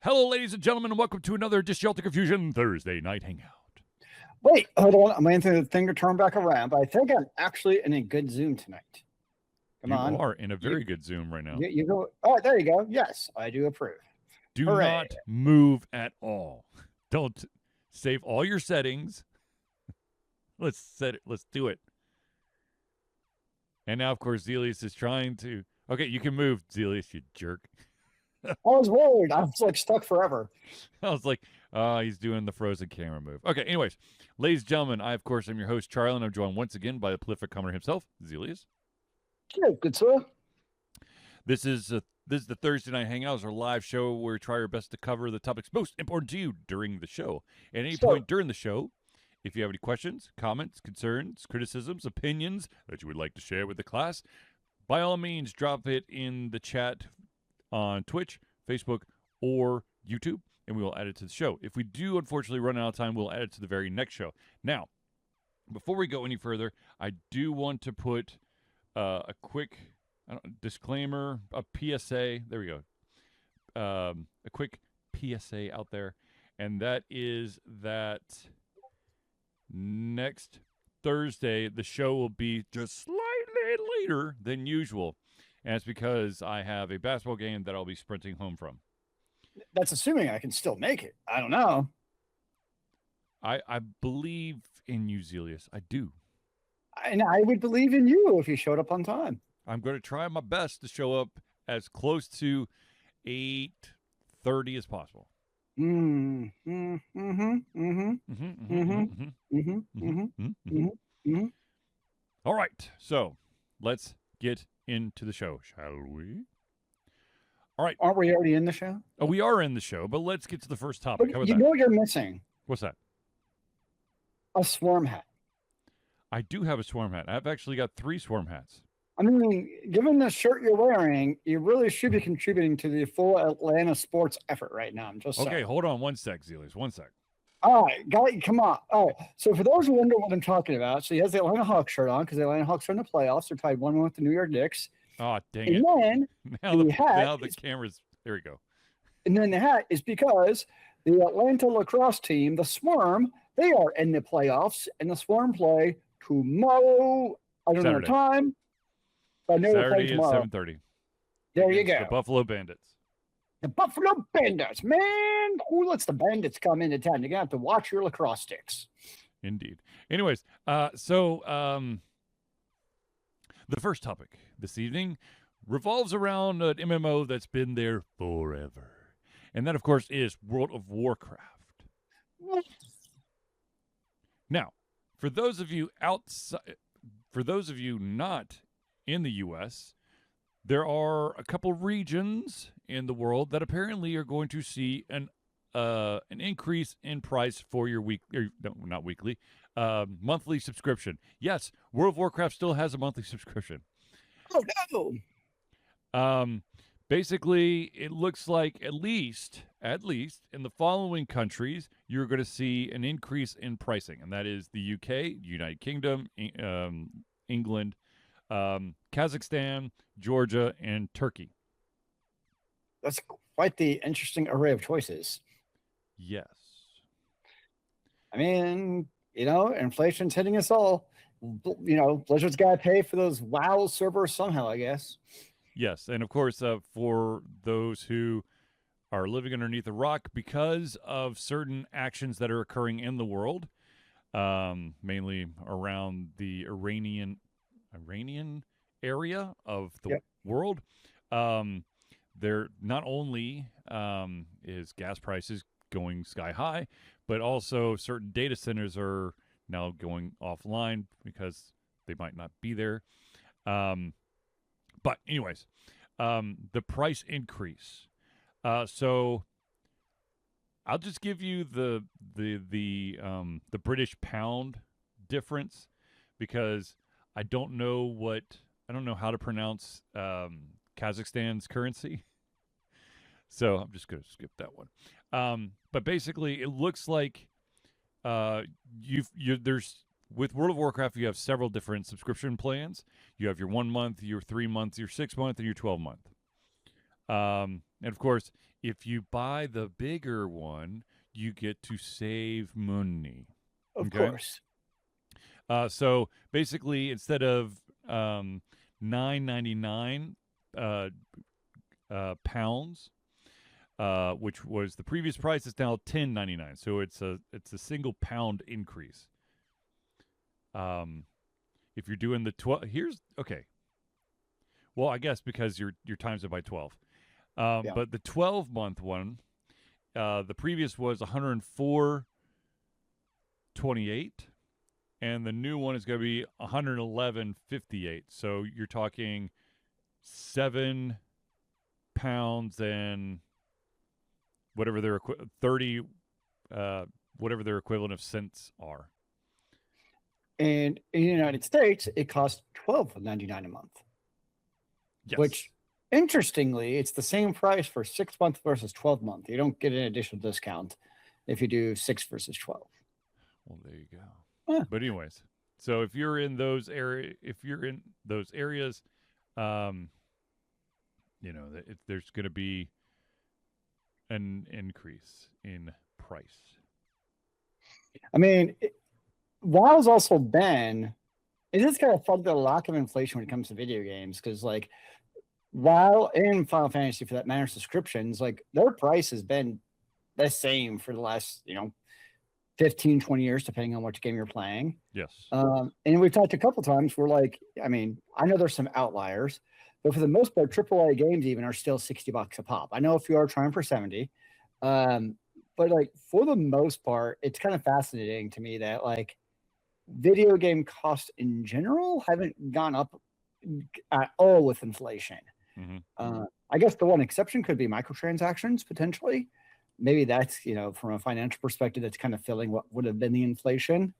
Hello, ladies and gentlemen, and welcome to another Disjunct Confusion Thursday Night Hangout. Wait, hold on. I'm waiting for the thing to turn back around, but I think I'm actually in a good Zoom tonight. Come on. You are in a very good Zoom right now. You go. Oh, there you go. Yes, I do approve. Do Hooray. not move at all. Don't save all your settings. Let's set it. Let's do it. And now, of course, Zealeus is trying to... Okay, you can move, Zealeus, you jerk. I was worried. I was like stuck forever. I was like, he's doing the frozen camera move. Okay, anyways, ladies and gentlemen, I, of course, am your host, Charlie, and I'm joined once again by the prolific commenter himself, Zealeus. Yeah, good sir. This is the Thursday Night Hangouts, our live show where we try our best to cover the topics most important to you during the show. At any point during the show, if you have any questions, comments, concerns, criticisms, opinions that you would like to share with the class, by all means, drop it in the chat on Twitch, Facebook, or YouTube, and we will add it to the show. If we do, unfortunately, run out of time, we'll add it to the very next show. Now, before we go any further, I do want to put a quick disclaimer, a PSA. There we go. A quick PSA out there, and that is that next Thursday, the show will be just slightly later than usual. And it's because I have a basketball game that I'll be sprinting home from. That's assuming I can still make it. I don't know. I believe in you, Zealeus. I do. And I would believe in you if you showed up on time. I'm going to try my best to show up as close to 8:30 as possible. All right. So let's get into the show, shall we? All right. Aren't we already in the show? Oh, we are in the show, but let's get to the first topic. How about you that? know what you're missing? What's that? A swarm hat. I do have a swarm hat. I've actually got 3 swarm hats. I mean, given the shirt you're wearing, you really should be contributing to the full Atlanta sports effort right now. I'm just okay. saying. Hold on 1 sec, Zealeus. 1 sec. All right, guy, come on. All right. So for those who wonder what I'm talking about, so he has the Atlanta Hawks shirt on because the Atlanta Hawks are in the playoffs. They're tied 1-1 with the New York Knicks. Oh, dang and it. Then now the camera's... There we go. And then the hat is because the Atlanta lacrosse team, the Swarm, they are in the playoffs, and the Swarm play tomorrow. I don't know what time. But I know they're playing tomorrow. Saturday at 7:30. There you go. The Buffalo Bandits. The Buffalo Bandits, man. Who lets the Bandits come into town? You're going to have to watch your lacrosse sticks. Indeed. Anyways, the first topic this evening revolves around an MMO that's been there forever. And that, of course, is World of Warcraft. Now, for those of you not in the U.S., there are a couple regions in the world that apparently are going to see an increase in price for your monthly subscription. Yes, World of Warcraft still has a monthly subscription. Oh no! Basically, it looks like at least in the following countries, you're going to see an increase in pricing, and that is the UK, United Kingdom, England, Kazakhstan, Georgia, and Turkey. That's quite the interesting array of choices. Yes. I mean, inflation's hitting us all. Blizzard's got to pay for those WoW servers somehow, I guess. Yes, and of course, for those who are living underneath a rock because of certain actions that are occurring in the world, mainly around the Iranian area of the world, there not only is gas prices going sky high, but also certain data centers are now going offline because they might not be there. But anyways, the price increase. So I'll just give you the British pound difference because I don't know how to pronounce Kazakhstan's currency. So I'm just going to skip that one. But basically, it looks like there's with World of Warcraft, you have several different subscription plans. You have your 1 month, your 3 month, your 6 month, and your 12 month. And of course, if you buy the bigger one, you get to save money. Of Okay. course. So basically, instead of $9.99 pounds, which was the previous price, it's now $10.99. So it's a single pound increase. If you're doing the 12, here's okay. Well, I guess because you're times it by 12. Yeah. But the 12-month one, the previous was 104.28, and the new one is going to be 111.58. So you're talking 7 pounds and whatever their 30, whatever their equivalent of cents are. And in the United States, it costs $12.99 a month. Yes. Which, interestingly, it's the same price for 6 month versus 12 month. You don't get an additional discount if you do 6 versus 12. Well, there you go. Yeah. But anyways, so if you're in those areas, you know, there's going to be an increase in price. I mean, WoW's also been, it is kind of fun the lack of inflation when it comes to video games, because like WoW and Final Fantasy, for that matter, subscriptions, like their price has been the same for the last, 15, 20 years, depending on which game you're playing. Yes. And we've talked a couple times, we're like, I mean, I know there's some outliers, but for the most part, AAA games even are still $60 a pop. I know a few are trying for 70. But like for the most part, it's kind of fascinating to me that like video game costs in general haven't gone up at all with inflation. Mm-hmm. I guess the one exception could be microtransactions potentially. Maybe that's, from a financial perspective, that's kind of filling what would have been the inflation,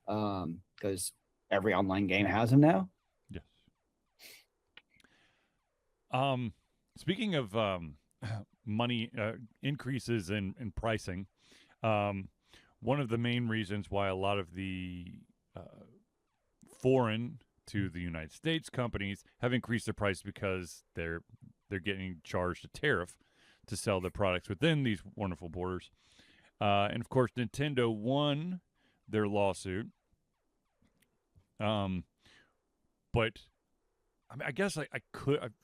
because every online game has them now. Yes. Speaking of money increases in pricing, one of the main reasons why a lot of the foreign to the United States companies have increased their price because they're getting charged a tariff to sell their products within these wonderful borders. And of course, Nintendo won their lawsuit. But I mean, I guess I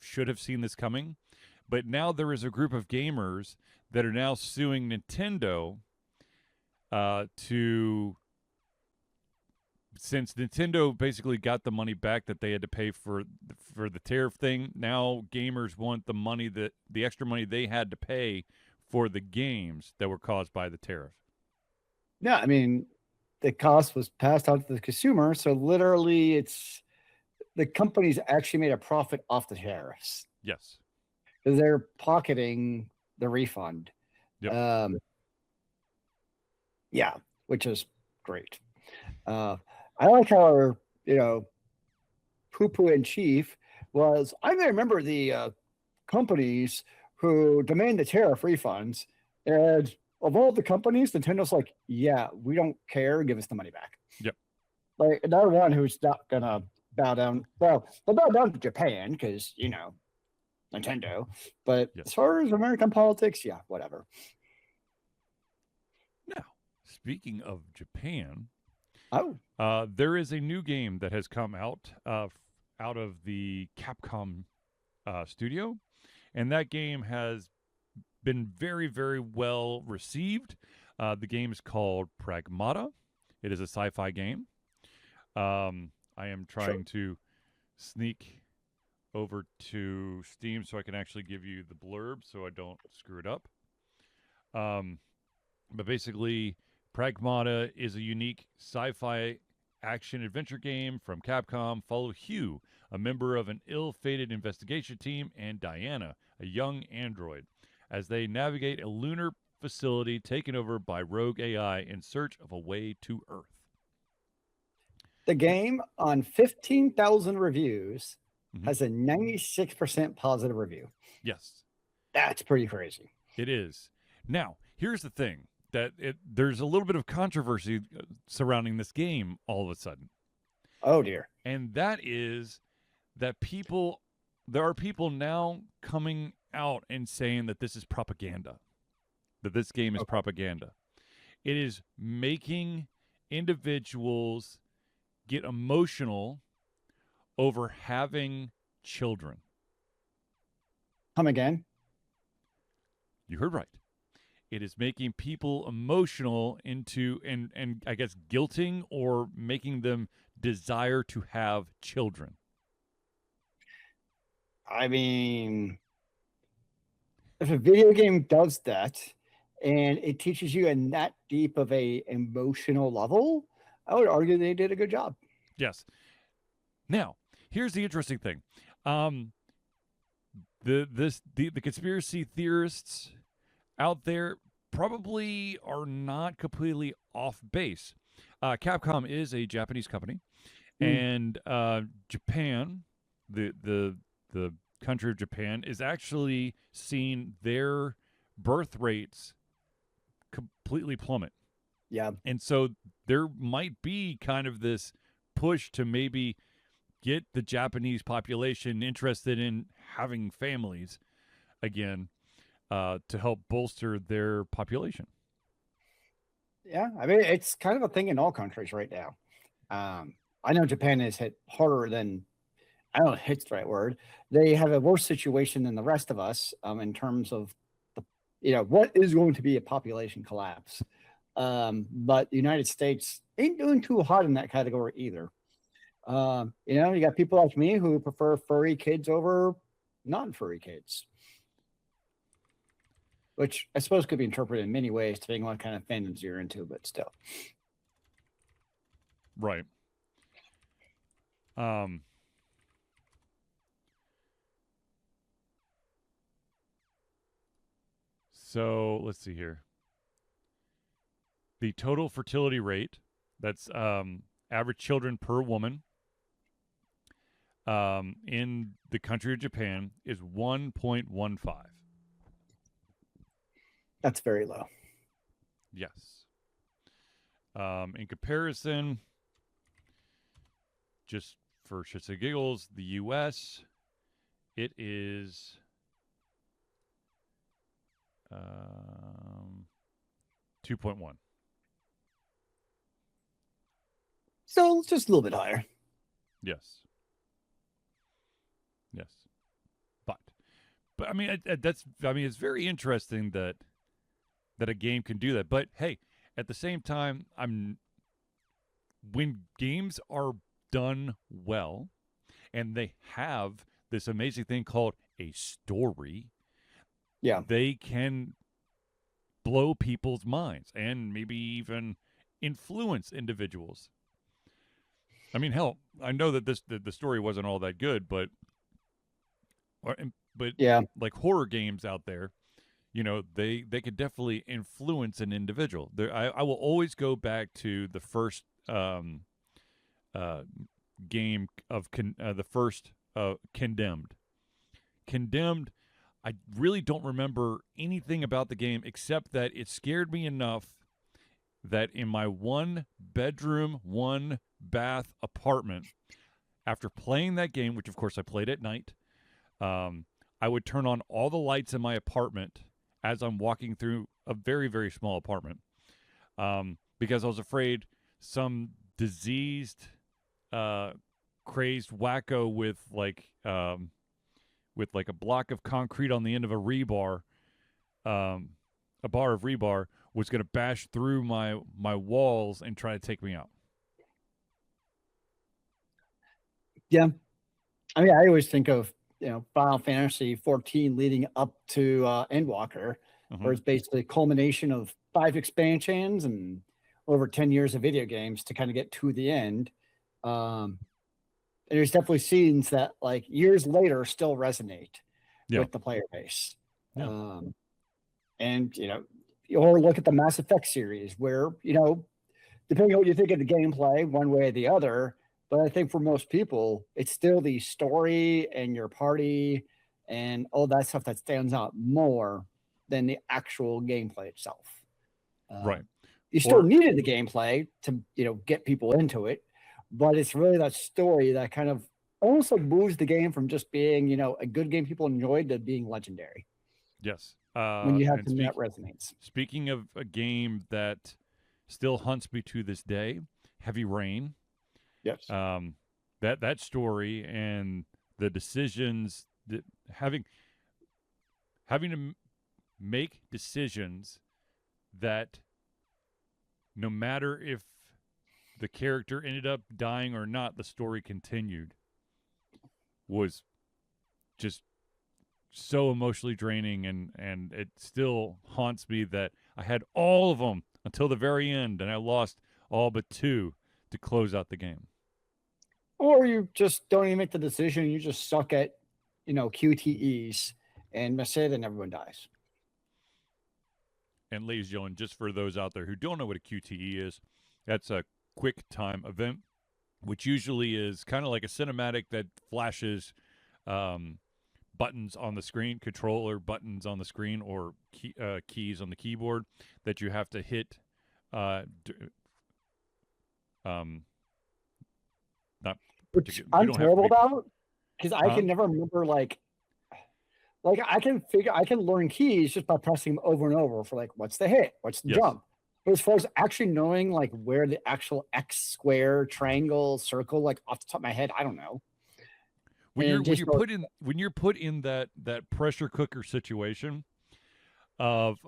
should have seen this coming. But now there is a group of gamers that are now suing Nintendo since Nintendo basically got the money back that they had to pay for the tariff thing. Now gamers want the extra money they had to pay for the games that were caused by the tariff. Yeah, I mean, the cost was passed on to the consumer, so literally, it's the companies actually made a profit off the tariffs. Yes, because they're pocketing the refund. Yep. Yeah, which is great. I like how our, poo-poo in chief was, I remember the companies who demand the tariff refunds, and of all the companies, Nintendo's like, yeah, we don't care, give us the money back. Yep. Like another one who's not gonna bow down. Well, they'll bow down to Japan because Nintendo. But yes. As far as American politics, yeah, whatever. Now, speaking of Japan, there is a new game that has come out of the Capcom studio, and that game has been very, very well received. The game is called Pragmata. It is a sci-fi game. I am trying to sneak over to Steam so I can actually give you the blurb so I don't screw it up. But basically, Pragmata is a unique sci-fi action-adventure game from Capcom. Follow Hugh, a member of an ill-fated investigation team, and Diana, a young android, as they navigate a lunar facility taken over by rogue AI in search of a way to Earth. The game, on 15,000 reviews, has a 96% positive review. Yes. That's pretty crazy. It is. Now, here's the thing. There's a little bit of controversy surrounding this game all of a sudden. Oh, dear. And that is that there are people now coming out and saying that this is propaganda, that this game is propaganda. It is making individuals get emotional over having children. Come again? You heard right. It is making people emotional into and I guess guilting or making them desire to have children. I mean, if a video game does that and it teaches you in that deep of a emotional level, I would argue they did a good job. Yes. Now, here's the interesting thing. The conspiracy theorists out there probably are not completely off base. Capcom is a Japanese company, and Japan, the country of Japan, is actually seeing their birth rates completely plummet. Yeah. And so there might be kind of this push to maybe get the Japanese population interested in having families again, to help bolster their population. Yeah, I mean, it's kind of a thing in all countries right now. I know Japan is hit harder than, I don't know if hit's the right word. They have a worse situation than the rest of us in terms of what is going to be a population collapse. But the United States ain't doing too hot in that category either. You got people like me who prefer furry kids over non-furry kids, which I suppose could be interpreted in many ways depending on what kind of fandoms you're into, but still. Right. So let's see here. The total fertility rate, that's average children per woman, in the country of Japan is 1.15. That's very low. Yes. In comparison, just for shits and giggles, the U.S., it is 2.1. So it's just a little bit higher. Yes. Yes. But I mean, it's very interesting that a game can do that. But hey, at the same time, when games are done well and they have this amazing thing called a story, they can blow people's minds and maybe even influence individuals. I mean, hell, I know that the story wasn't all that good, but like horror games out there, they could definitely influence an individual. I will always go back to the first game of the first Condemned. Condemned, I really don't remember anything about the game except that it scared me enough that in my 1-bedroom, 1-bath apartment, after playing that game, which of course I played at night, I would turn on all the lights in my apartment as I'm walking through a very, very small apartment, because I was afraid some diseased, crazed wacko with a block of concrete on the end of a rebar, a bar of rebar, was going to bash through my walls and try to take me out. Yeah. I mean, I always think of, Final Fantasy 14 leading up to Endwalker, where it's basically a culmination of 5 expansions and over 10 years of video games to kind of get to the end. And there's definitely scenes that, like, years later still resonate with the player base. Yeah. And, or look at the Mass Effect series where, depending on what you think of the gameplay, one way or the other, but I think for most people, it's still the story and your party and all that stuff that stands out more than the actual gameplay itself. Right. You still needed the gameplay to, get people into it, but it's really that story that kind of almost like moves the game from just being, you know, a good game people enjoyed to being legendary. Yes. When you have And something that resonates. speaking of a game that still haunts me to this day, Heavy Rain. Yes. That story and the decisions that having to make decisions that no matter if the character ended up dying or not, the story continued was just so emotionally draining, and it still haunts me that I had all of them until the very end and I lost all but 2 to close out the game. Or you just don't even make the decision. You just suck at, you know, QTEs and miss it, and everyone dies. And ladies and gentlemen, just for those out there who don't know what a QTE is, that's a quick time event, which usually is kind of like a cinematic that flashes buttons on the screen, controller buttons on the screen, or keys on the keyboard that you have to hit. Not which I'm terrible about because I can never remember like I can learn keys just by pressing them over and over for like what's the hit, what's the jump. But as far as actually knowing like where the actual X, square, triangle, circle, like off the top of my head, I don't know. When you're put in that pressure cooker situation of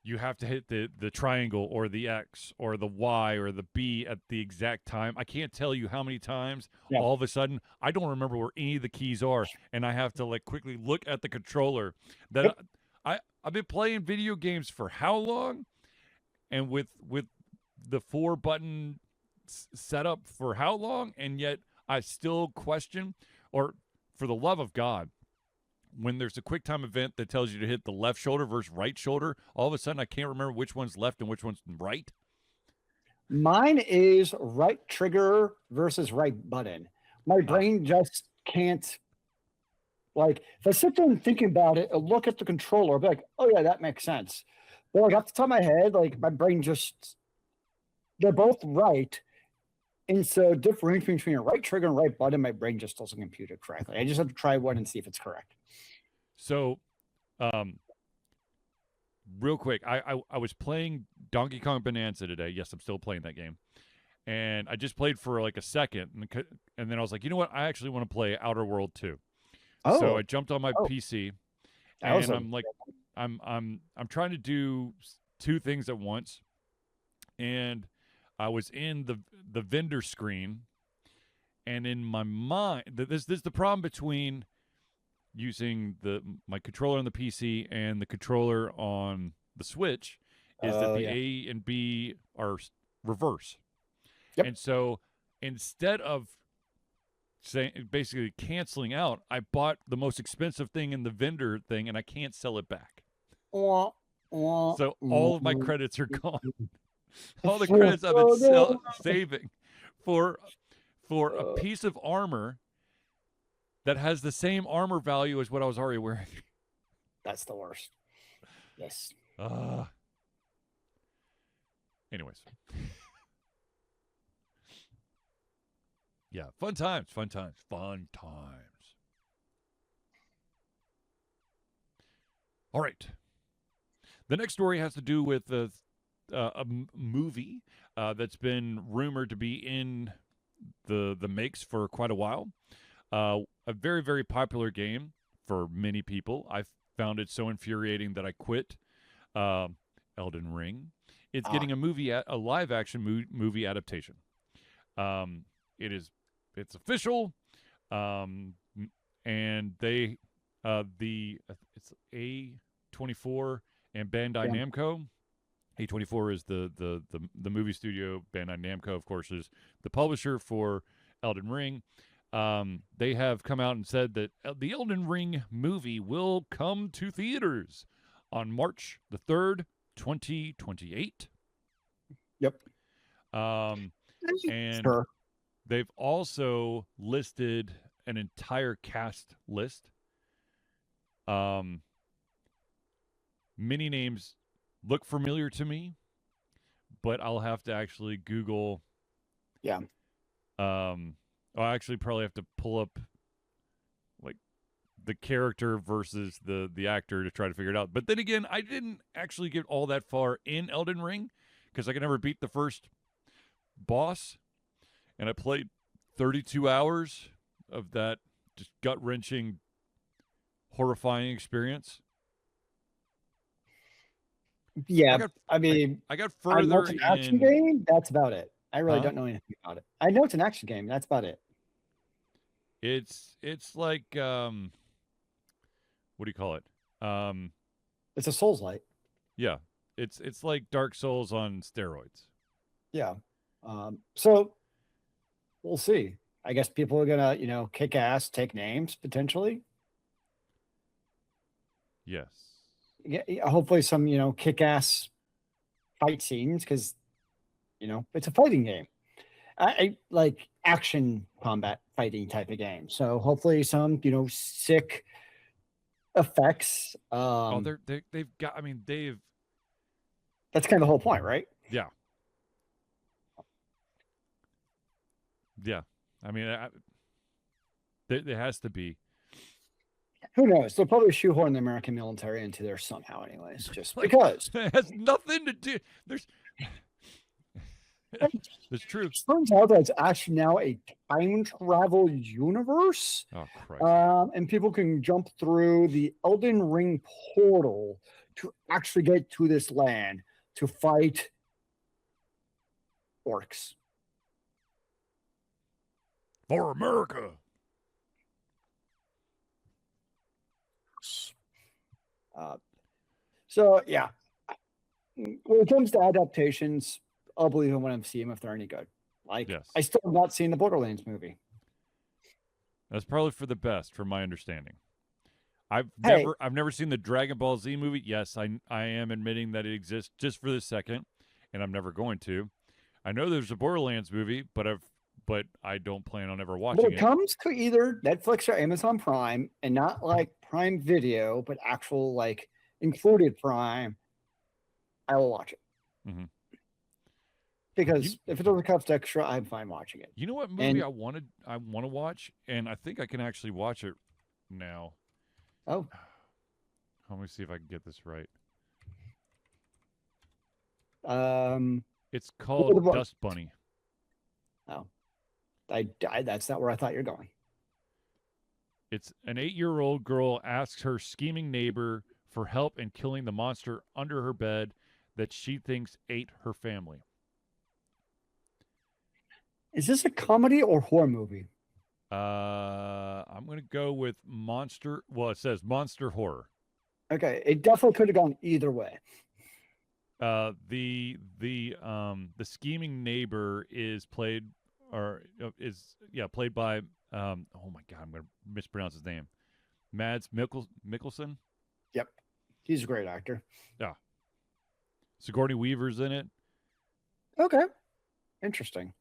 you have to hit the triangle or the X or the Y or the B at the exact time. I can't tell you how many times all of a sudden I don't remember where any of the keys are, and I have to like quickly look at the controller. That I've been playing video games for how long, and with the 4-button setup for how long, and yet I still question, or for the love of God, when there's a quick time event that tells you to hit the left shoulder versus right shoulder, all of a sudden I can't remember which one's left and which one's right. Mine is right trigger versus right button. My brain just can't. Like, if I sit there and think about it and look at the controller, I'll be like, oh yeah, that makes sense. But like off the top of my head, like my brain just, they're both right. And so differentiating between a right trigger and right button, my brain just doesn't compute it correctly. I just have to try one and see if it's correct. So, real quick, I was playing Donkey Kong Bonanza today. Yes, I'm still playing that game. And I just played for like a second, and then I was like, you know what? I actually want to play Outer World 2. Oh. So I jumped on my PC, and I'm like, I'm trying to do 2 things at once, and I was in the vendor screen, and in my mind, this is the problem between using my controller on the PC and the controller on the Switch, is that the A and B are reverse. Yep. And so instead of basically canceling out, I bought the most expensive thing in the vendor thing, and I can't sell it back. So all of my credits are gone. All the credits I've been saving for a piece of armor that has the same armor value as what I was already wearing. That's the worst. Yes. Anyways. Yeah, fun times. All right. The next story has to do with a movie that's been rumored to be in the makes for quite a while. A very, very popular game for many people. I found it so infuriating that I quit. Elden Ring. It's getting a live action movie adaptation. It's official, and they it's A24 and Bandai Namco. A24 is the movie studio. Bandai Namco, of course, is the publisher for Elden Ring. They have come out and said that the Elden Ring movie will come to theaters on March the 3rd, 2028. Yep. And they've also listed an entire cast list. Many names look familiar to me, but I'll have to actually Google. Yeah. I'll actually probably have to pull up like the character versus the actor to try to figure it out. But then again, I didn't actually get all that far in Elden Ring because I could never beat the first boss, and I played 32 hours of that just gut wrenching, horrifying experience. Yeah. I mean, I got I know further it's an action in. game. That's about it. I really Huh? don't know anything about it. I know it's an action game. That's about it. It's like what do you call it? Um, It's a Souls-like. yeah, it's like Dark Souls on steroids. Yeah. So we'll see. I guess people are gonna, kick ass, take names potentially. Yes. Yeah, hopefully some, kick ass fight scenes because it's a fighting game. I like action combat fighting type of game. So hopefully some, sick effects. Oh, they've got. I mean, they've. That's kind of the whole point, right? Yeah. Yeah. I mean, there has to be. Who knows? They'll probably shoehorn the American military into there somehow, anyways, just Like, because. it has nothing to do. There's. It's true. Turns out that it's actually now a time travel universe. Oh Christ! And people can jump through the Elden Ring portal to actually get to this land to fight orcs. For America. So yeah, when it comes to adaptations, I'll believe them when I see them if they're any good. Like, Yes. I still have not seen the Borderlands movie. That's probably for the best, from my understanding. I've Hey. never seen the Dragon Ball Z movie. Yes, I am admitting that it exists just for this second, and I'm never going to. I know there's a Borderlands movie, but I don't plan on ever watching When it it. comes to either Netflix or Amazon Prime, and not like Prime Video, but actual like included Prime, I will watch it. Mhm. Because if it doesn't cost extra, I'm fine watching it. You know what movie And I want to watch, and I think I can actually watch it now. oh, Let me see if I can get this right. what It's called about- Dust Bunny. oh, that's not where I thought you're going. It's an 8-year-old girl asks her scheming neighbor for help in killing the monster under her bed that she thinks ate her family. Is this a comedy or horror movie? I'm gonna go with monster. Well, it says monster horror. Okay, it definitely could have gone either way. The scheming neighbor is played played by oh my god, I'm gonna mispronounce his name. Mads Mikkelsen. Yep, he's a great actor. Yeah. Sigourney Weaver's in it. Okay, interesting.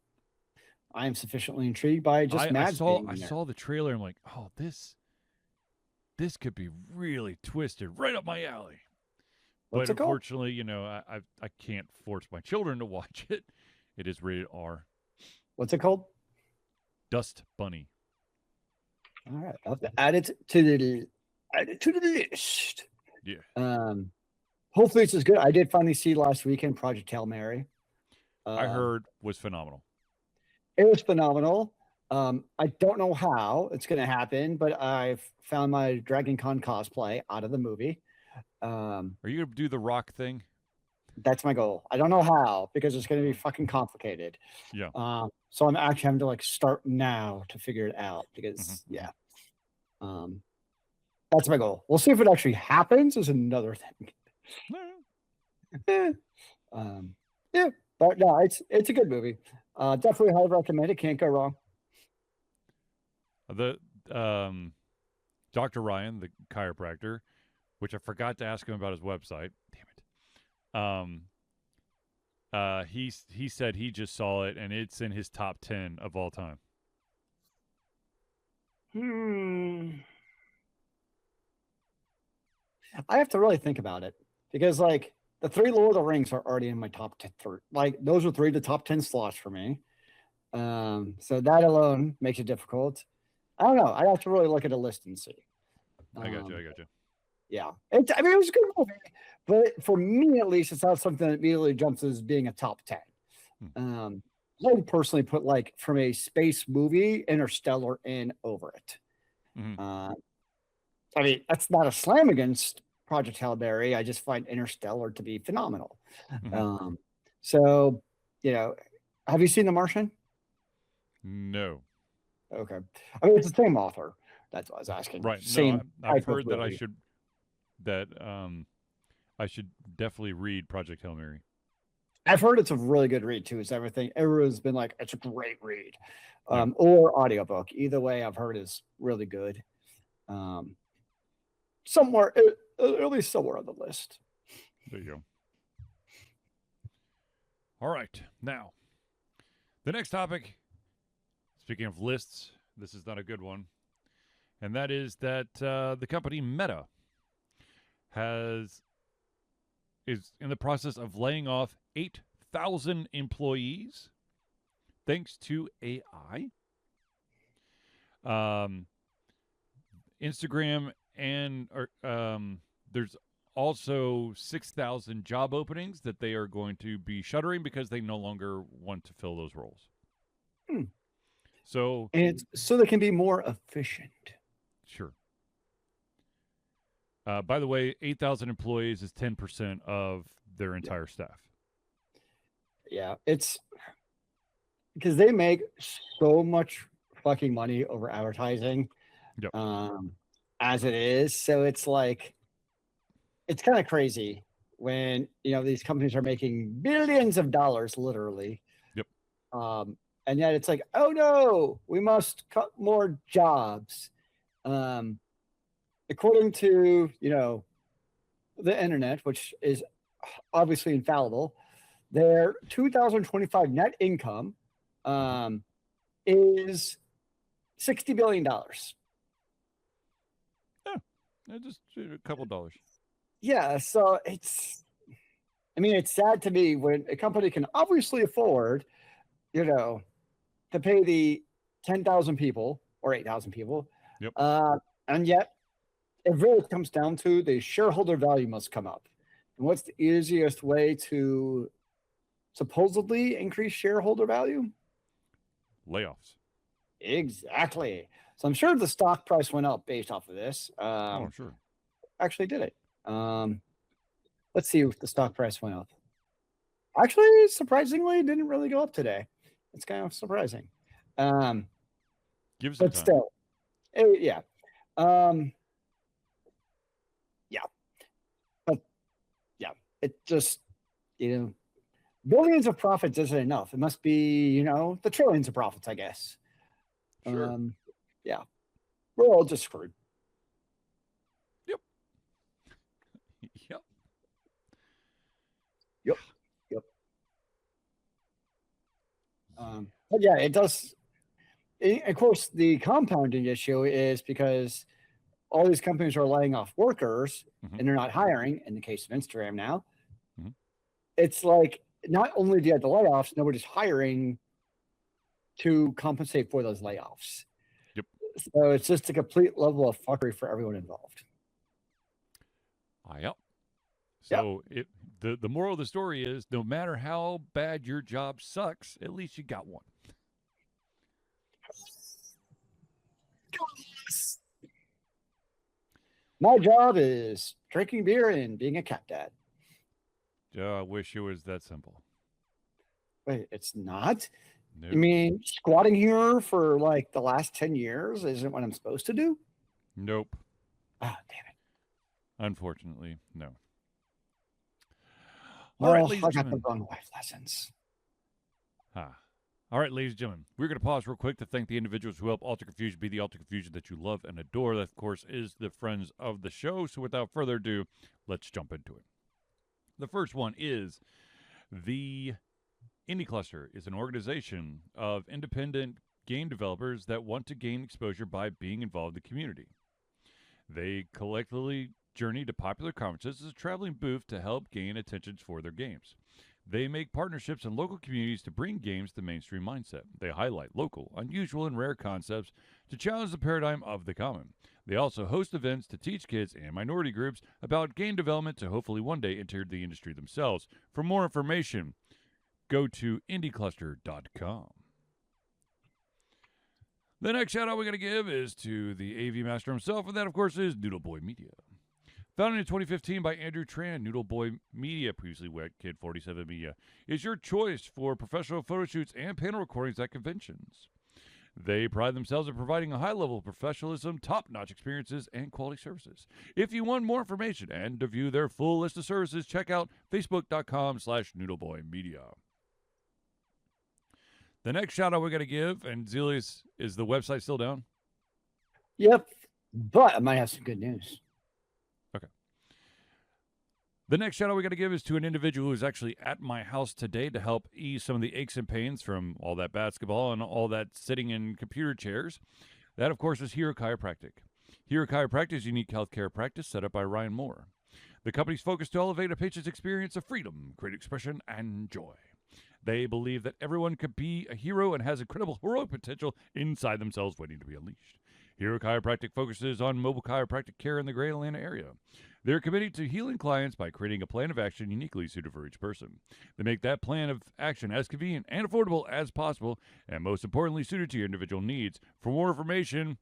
I am sufficiently intrigued by just Mads. I saw the trailer. I'm like, oh, this could be really twisted, right up my alley. What's but it called? Unfortunately, I can't force my children to watch it. It is rated R. What's it called? Dust Bunny. All right, I'll have to add it to the list. Yeah. Hopefully it's as good. I did finally see last weekend Project Hail Mary. I heard was phenomenal. It was phenomenal. I don't know how it's going to happen, but I've found my Dragon Con cosplay out of the movie. Are you gonna do the rock thing? That's my goal. I don't know how because it's going to be fucking complicated. Yeah. So I'm actually having to like start now to figure it out because yeah. That's my goal. We'll see if it actually happens is another thing. Yeah, but no, it's a good movie. Definitely highly recommend it. Can't go wrong. The Dr. Ryan, the chiropractor, which I forgot to ask him about his website. Damn it. He said he just saw it and it's in his top 10 of all time. I have to really think about it because like the 3 Lord of the Rings are already in my top 10. Like those are 3 of the top 10 slots for me. So that alone makes it difficult. I don't know. I have to really look at the list and see. I got you. Yeah. I mean, it was a good movie, but for me at least, it's not something that immediately jumps as being a top 10. I would personally put, like, from a space movie, Interstellar in over it. I mean, that's not a slam against Project Hail Mary. I just find Interstellar to be phenomenal. So, you know, have you seen The Martian? No. Okay. I mean, it's the same author. That's what I was asking. Right. Same no, I've heard that I should definitely read Project Hail Mary. I've heard it's a really good read too. It's everything. Everyone's been like, it's a great read, or audiobook. Either way, I've heard is really good. Somewhere, at least somewhere on the list. There you go. All right. Now, the next topic, speaking of lists, this is not a good one. And that is that the company Meta is in the process of laying off 8,000 employees thanks to AI. Instagram and there's also 6,000 job openings that they are going to be shuttering because they no longer want to fill those roles. So they can be more efficient. Sure. By the way, 8,000 employees is 10% of their entire staff. Yeah, it's because they make so much fucking money over advertising. As it is. So it's like, it's kind of crazy when, these companies are making billions of dollars, literally. And yet it's like, oh no, we must cut more jobs. According to, the internet, which is obviously infallible, their 2025 net income is $60 billion. Just a couple dollars. Yeah, so it's sad to me when a company can obviously afford, to pay the 10,000 people or 8,000 people. And yet it really comes down to the shareholder value must come up. And what's the easiest way to supposedly increase shareholder value? Layoffs. Exactly. So I'm sure the stock price went up based off of this. Sure. Actually did it. Let's see if the stock price went up. Actually, surprisingly, it didn't really go up today. It's kind of surprising. Give us but time. Still, yeah. But yeah, it just, billions of profits isn't enough. It must be, the trillions of profits, I guess. Sure. Yeah. We're all just screwed. Yep. But yeah, it does. Of course, the compounding issue is because all these companies are laying off workers and they're not hiring. In the case of Instagram now, it's like not only do you have the layoffs, nobody's hiring to compensate for those layoffs. So it's just a complete level of fuckery for everyone involved. So the moral of the story is no matter how bad your job sucks, at least you got one. My job is drinking beer and being a cat dad. I wish it was that simple. Wait, it's not? Nope. You mean squatting here for like the last 10 years isn't what I'm supposed to do? Nope. Ah, damn it. Unfortunately, no. All right, I got the wrong life lessons. All right, ladies and gentlemen, we're going to pause real quick to thank the individuals who help Alter Confusion be the Alter Confusion that you love and adore. That, of course, is the friends of the show. So without further ado, let's jump into it. The first one is the Indie Cluster is an organization of independent game developers that want to gain exposure by being involved in the community. They collectively journey to popular conferences as a traveling booth to help gain attention for their games. They make partnerships in local communities to bring games to the mainstream mindset. They highlight local, unusual, and rare concepts to challenge the paradigm of the common. They also host events to teach kids and minority groups about game development to hopefully one day enter the industry themselves. For more information, go to indiecluster.com. The next shout out we're going to give is to the AV master himself, and that, of course, is Noodle Boy Media. Founded in 2015 by Andrew Tran, Noodle Boy Media, previously Wet Kid 47 Media, is your choice for professional photo shoots and panel recordings at conventions. They pride themselves in providing a high level of professionalism, top-notch experiences, and quality services. If you want more information and to view their full list of services, check out facebook.com/noodleboymedia. The next shout-out we're going to give, and Zealeus, is the website still down? Yep, but I might have some good news. Okay. The next shout-out we got to give is to an individual who's actually at my house today to help ease some of the aches and pains from all that basketball and all that sitting in computer chairs. That, of course, is Hero Chiropractic. Hero Chiropractic is a unique healthcare practice set up by Ryan Moore. The company's focused to elevate a patient's experience of freedom, creative expression, and joy. They believe that everyone could be a hero and has incredible heroic potential inside themselves waiting to be unleashed. Hero Chiropractic focuses on mobile chiropractic care in the Greater Atlanta area. They're committed to healing clients by creating a plan of action uniquely suited for each person. They make that plan of action as convenient and affordable as possible, and most importantly, suited to your individual needs. For more information,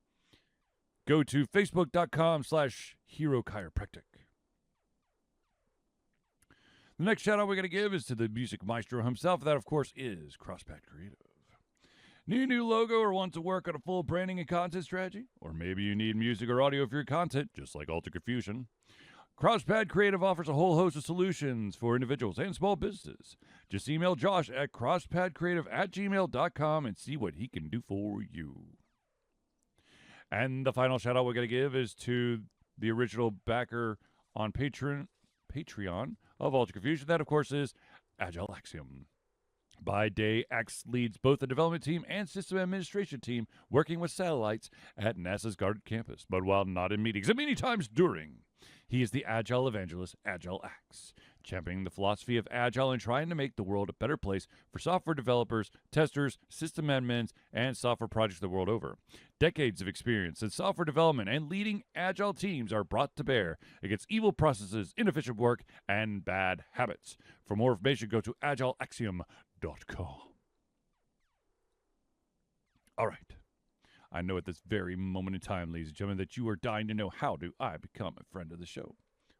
go to facebook.com/Hero Chiropractic. The next shout out we're going to give is to the music maestro himself. That, of course, is CrossPad Creative. Need a new logo or want to work on a full branding and content strategy? Or maybe you need music or audio for your content, just like Alter Confusion. CrossPad Creative offers a whole host of solutions for individuals and small businesses. Just email Josh at crosspadcreative@gmail.com and see what he can do for you. And the final shout out we're going to give is to the original backer on Patreon of Alter Confusion. That, of course, is Agile Axiom. By day, Axe leads both the development team and system administration team working with satellites at NASA's guarded campus, but while not in meetings and many times during. He is the Agile evangelist, Agile Axe, championing the philosophy of Agile and trying to make the world a better place for software developers, testers, system admins, and software projects the world over. Decades of experience in software development and leading Agile teams are brought to bear against evil processes, inefficient work, and bad habits. For more information, go to agileaxiom.com. All right. I know at this very moment in time, ladies and gentlemen, that you are dying to know how do I become a friend of the show.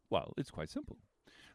Well, it's quite simple.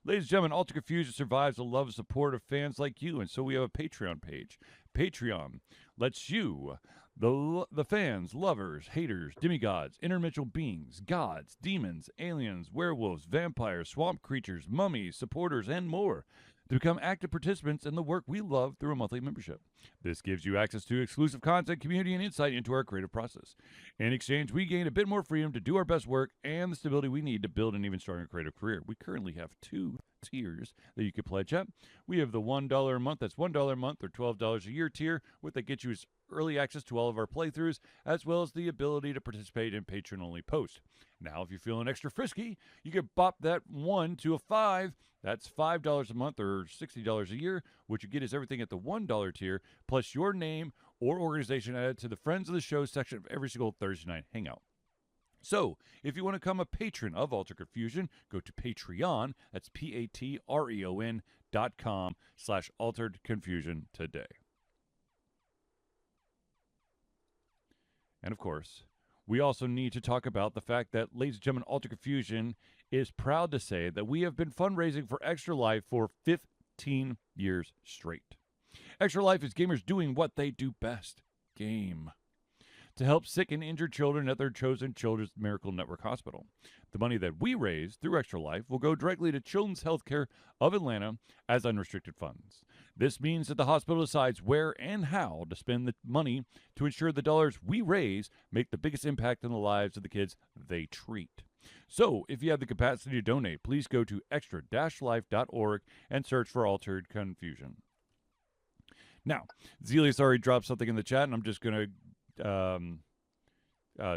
Ladies and gentlemen, Alter Confusion survives the love and support of fans like you, and so we have a Patreon page. Patreon lets you, the fans, lovers, haters, demigods, interdimensional beings, gods, demons, aliens, werewolves, vampires, swamp creatures, mummies, supporters, and more, to become active participants in the work we love through a monthly membership. This gives you access to exclusive content, community, and insight into our creative process. In exchange, we gain a bit more freedom to do our best work and the stability we need to build an even stronger creative career. We currently have 2 tiers that you can pledge at. We have the $1 a month, that's $1 a month or $12 a year tier, what that gets you is early access to all of our playthroughs, as well as the ability to participate in Patreon-only posts. Now, if you're feeling extra frisky, you can bop that 1 to a 5. That's $5 a month or $60 a year. What you get is everything at the $1 tier, plus your name or organization added to the Friends of the Show section of every single Thursday night hangout. So, if you want to become a patron of Alter Confusion, go to Patreon, that's patreon.com/Altered Confusion today. And of course, we also need to talk about the fact that, ladies and gentlemen, Alter Confusion is proud to say that we have been fundraising for Extra Life for 15 years straight. Extra Life is gamers doing what they do best, game, to help sick and injured children at their chosen Children's Miracle Network Hospital. The money that we raise through Extra Life will go directly to Children's Healthcare of Atlanta as unrestricted funds. This means that the hospital decides where and how to spend the money to ensure the dollars we raise make the biggest impact on the lives of the kids they treat. So, if you have the capacity to donate, please go to extra-life.org and search for Altered Confusion. Now, Zealeus already dropped something in the chat, and I'm just going to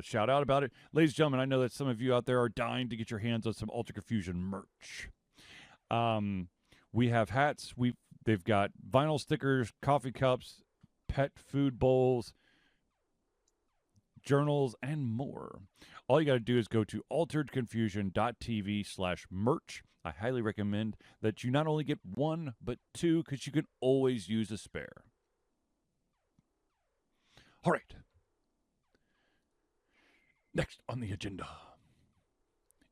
shout out about it. Ladies and gentlemen, I know that some of you out there are dying to get your hands on some Ultra Confusion merch. We have hats. They've got vinyl stickers, coffee cups, pet food bowls, journals, and more. All you got to do is go to alteredconfusion.tv/merch. I highly recommend that you not only get one, but two, because you can always use a spare. All right. Next on the agenda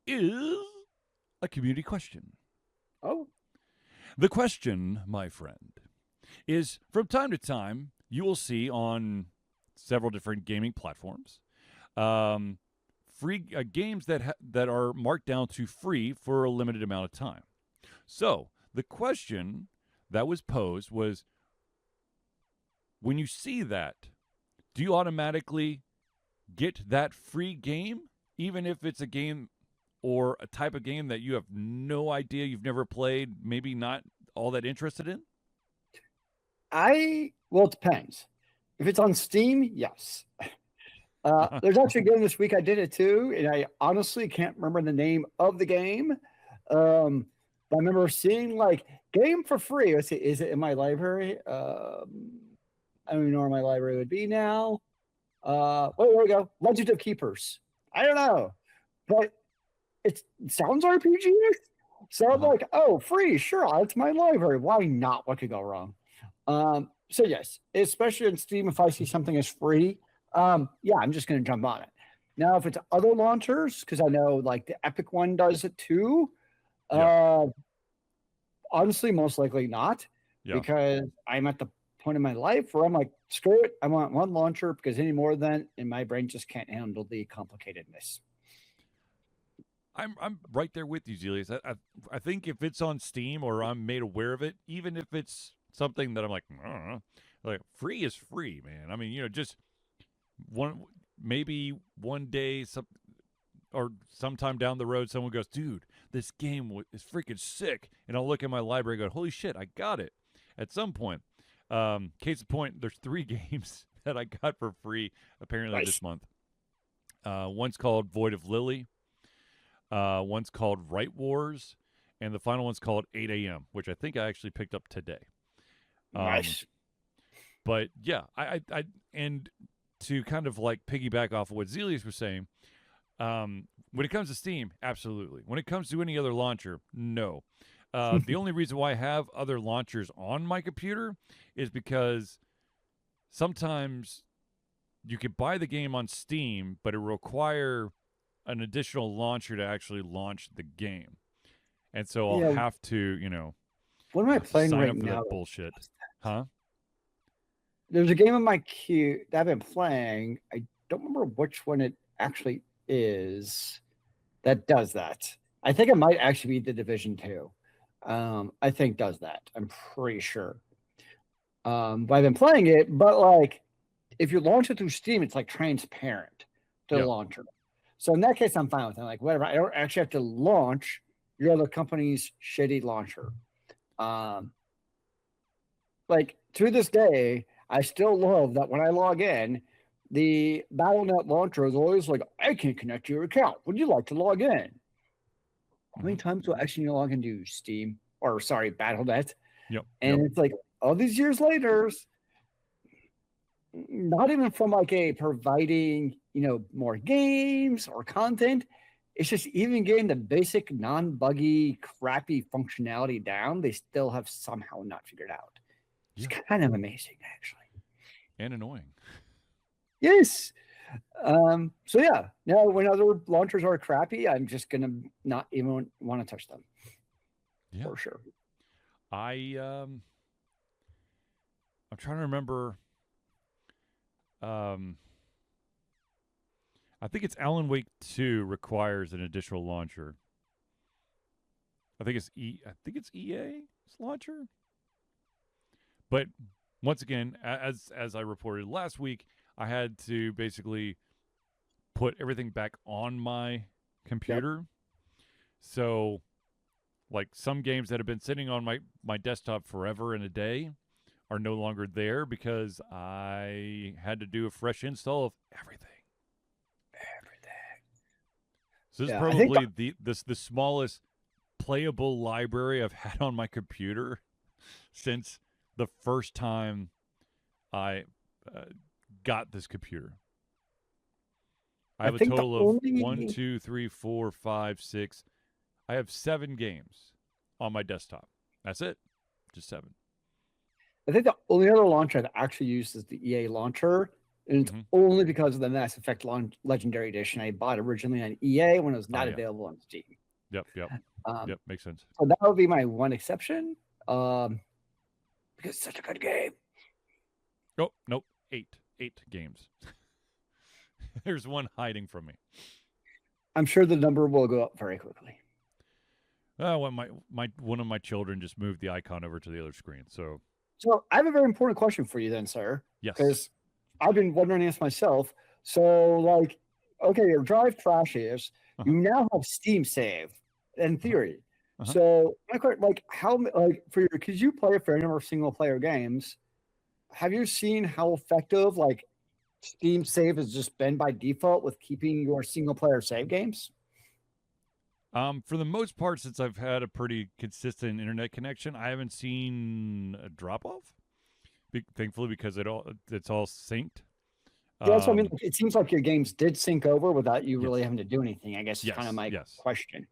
is a community question. Oh. The question, my friend, is from time to time, you will see on several different gaming platforms free games that are marked down to free for a limited amount of time. So the question that was posed was, when you see that, do you automatically get that free game, even if it's a game or a type of game that you have no idea, you've never played, maybe not all that interested in? Well, it depends. If it's on Steam, yes. There's actually a game this week I did it too, and I honestly can't remember the name of the game. But I remember seeing like game for free. Let's see, is it in my library? I don't even know where my library would be now. Wait, there we go. Legend of Keepers. I don't know, but it sounds RPG. So I'm like, oh, free, sure, it's my library. Why not? What could go wrong? So yes, especially on Steam, if I see something is free, yeah, I'm just going to jump on it. Now, if it's other launchers, because I know like the Epic one does it too. Honestly, most likely not, because I'm at the point in my life where I'm like, screw it, I want one launcher, because any more than, and my brain just can't handle the complicatedness. I'm right there with you, Zealeus. I think if it's on Steam or I'm made aware of it, even if it's something that I'm like, I don't know, like free is free, man. I mean, just maybe one day, or sometime down the road, someone goes, dude, this game is freaking sick, and I'll look at my library and go, holy shit, I got it at some point. Case in point, there's 3 games that I got for free apparently this month. One's called Void of Lily. One's called Right Wars, and the final one's called 8 a.m., which I think I actually picked up today. Nice. But yeah, I and to kind of like piggyback off of what Zealeus was saying, when it comes to Steam, absolutely. When it comes to any other launcher, no. The only reason why I have other launchers on my computer is because sometimes you can buy the game on Steam, but it will require an additional launcher to actually launch the game. And so I'll have to, what am I playing sign right up for now? that bullshit. Huh? There's a game in my queue that I've been playing. I don't remember which one it actually is that does that. I think it might actually be The Division 2. I think does that. I'm pretty sure. But I've been playing it, but like if you launch it through Steam, it's like transparent to the launcher. So in that case, I'm fine with it. Like whatever. I don't actually have to launch your other company's shitty launcher. Like to this day, I still love that when I log in, the Battle.net launcher is always like, I can't connect to your account. Would you like to log in? How many times do I actually need to log into Steam or Battle.net? And it's like all these years later, not even from like a providing, more games or content. It's just even getting the basic non-buggy, crappy functionality down, they still have somehow not figured out. It's kind of amazing, actually. And annoying. Yes. So yeah, now when other launchers are crappy, I'm just gonna not even want to touch them. Yeah, for sure. I'm trying to remember. I think it's Alan Wake 2 requires an additional launcher. I think it's EA's launcher. But once again, as I reported last week, I had to basically put everything back on my computer. So like some games that have been sitting on my desktop forever and a day are no longer there because I had to do a fresh install of everything. So this is probably the smallest playable library I've had on my computer since the first time I got this computer. I have a total of 1, 2, 3, 4, 5, 6. I have 7 games on my desktop. That's it. Just 7. I think the only other launcher I've actually used is the EA launcher. And it's only because of the Mass Effect Legendary Edition I bought originally on EA when it was not available on Steam. Yep. Makes sense. So that would be my one exception. Because it's such a good game. Oh, nope. 8 games. There's one hiding from me. I'm sure the number will go up very quickly. Well, one of my children just moved the icon over to the other screen. So I have a very important question for you then, sir. Yes. Because I've been wondering this myself. So, like, okay, your drive crashes. You now have Steam save, in theory. So, my question, like, because you play a fair number of single player games, have you seen how effective, like, Steam save has just been by default with keeping your single player save games? For the most part, since I've had a pretty consistent internet connection, I haven't seen a drop off. Thankfully, because it's all synced. Yeah, that's what I mean. It seems like your games did sync over without you really having to do anything. I guess is kind of my question.